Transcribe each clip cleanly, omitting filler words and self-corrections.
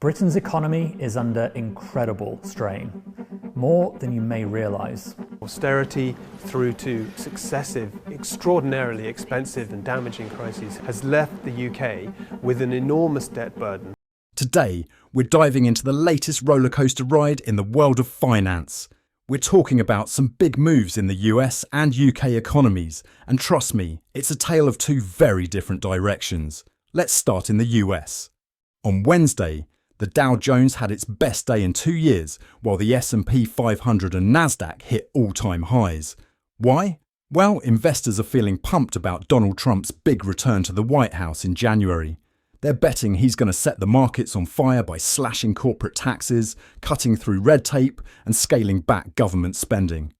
Britain's economy is under incredible strain, more than you may realise. Austerity through to successive, extraordinarily expensive and damaging crises has left the UK with an enormous debt burden. Today, we're diving into the latest rollercoaster ride in the world of finance. We're talking about some big moves in the US and UK economies, and trust me, it's a tale of two very different directions. Let's start in the US. On Wednesday, the Dow Jones had its best day in 2 years, while the S&P 500 and Nasdaq hit all-time highs. Why? Well, investors are feeling pumped about Donald Trump's big return to the White House in January. They're betting he's going to set the markets on fire by slashing corporate taxes, cutting through red tape, and scaling back government spending.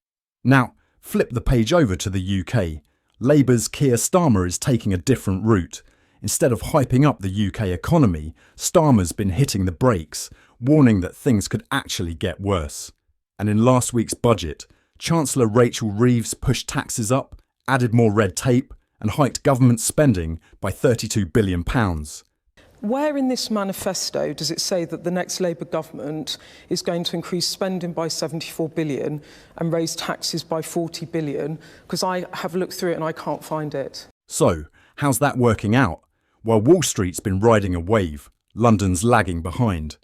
Now, flip the page over to the UK. Labour's Keir Starmer is taking a different route. Instead of hyping up the UK economy, Starmer's been hitting the brakes, warning that things could actually get worse. And in last week's budget, Chancellor Rachel Reeves pushed taxes up, added more red tape, and hiked government spending by £32 billion. Where in this manifesto does it say that the next Labour government is going to increase spending by 74 billion and raise taxes by 40 billion? Because I have looked through it and I can't find it. So, how's that working out? While Wall Street's been riding a wave, London's lagging behind.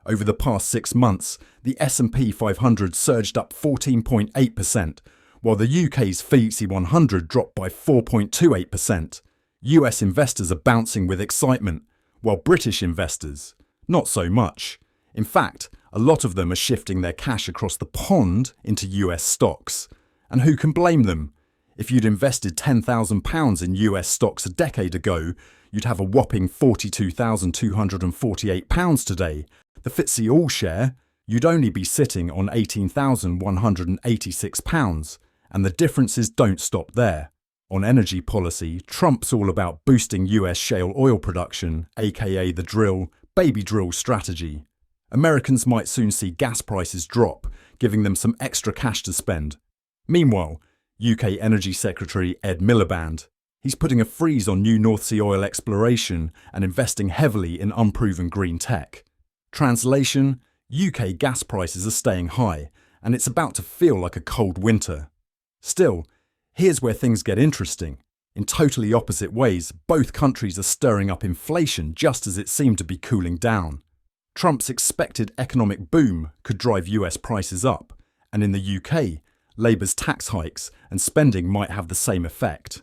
Over the past 6 months, the S&P 500 surged up 14.8%, while the UK's FTSE 100 dropped by 4.28%. US investors are bouncing with excitement, while British investors, not so much. In fact, a lot of them are shifting their cash across the pond into US stocks. And who can blame them? If you'd invested £10,000 in US stocks a decade ago, you'd have a whopping £42,248 today. The FTSE All-Share, you'd only be sitting on £18,186. And the differences don't stop there. On energy policy, Trump's all about boosting US shale oil production, aka the baby drill strategy. Americans might soon see gas prices drop, giving them some extra cash to spend. Meanwhile, UK Energy Secretary Ed Miliband, he's putting a freeze on new North Sea oil exploration and investing heavily in unproven green tech. Translation, UK gas prices are staying high, and it's about to feel like a cold winter. Still, here's where things get interesting. In totally opposite ways, both countries are stirring up inflation just as it seemed to be cooling down. Trump's expected economic boom could drive US prices up, and in the UK, Labour's tax hikes and spending might have the same effect.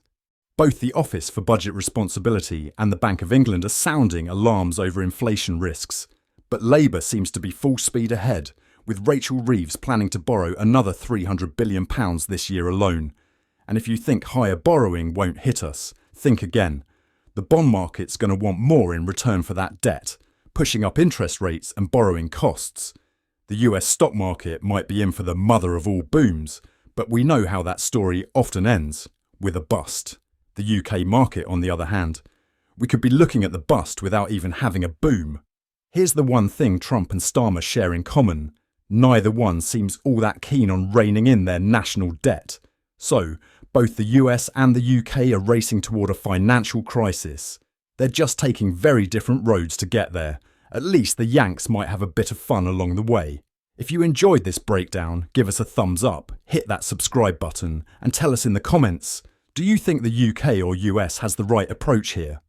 Both the Office for Budget Responsibility and the Bank of England are sounding alarms over inflation risks. But Labour seems to be full speed ahead, with Rachel Reeves planning to borrow another £300 billion this year alone. And if you think higher borrowing won't hit us, think again. The bond market's going to want more in return for that debt, pushing up interest rates and borrowing costs. The US stock market might be in for the mother of all booms, but we know how that story often ends, with a bust. The UK market, on the other hand, we could be looking at the bust without even having a boom. Here's the one thing Trump and Starmer share in common. Neither one seems all that keen on reining in their national debt. So, both the US and the UK are racing toward a financial crisis. They're just taking very different roads to get there. At least the Yanks might have a bit of fun along the way. If you enjoyed this breakdown, give us a thumbs up, hit that subscribe button, and tell us in the comments, do you think the UK or US has the right approach here?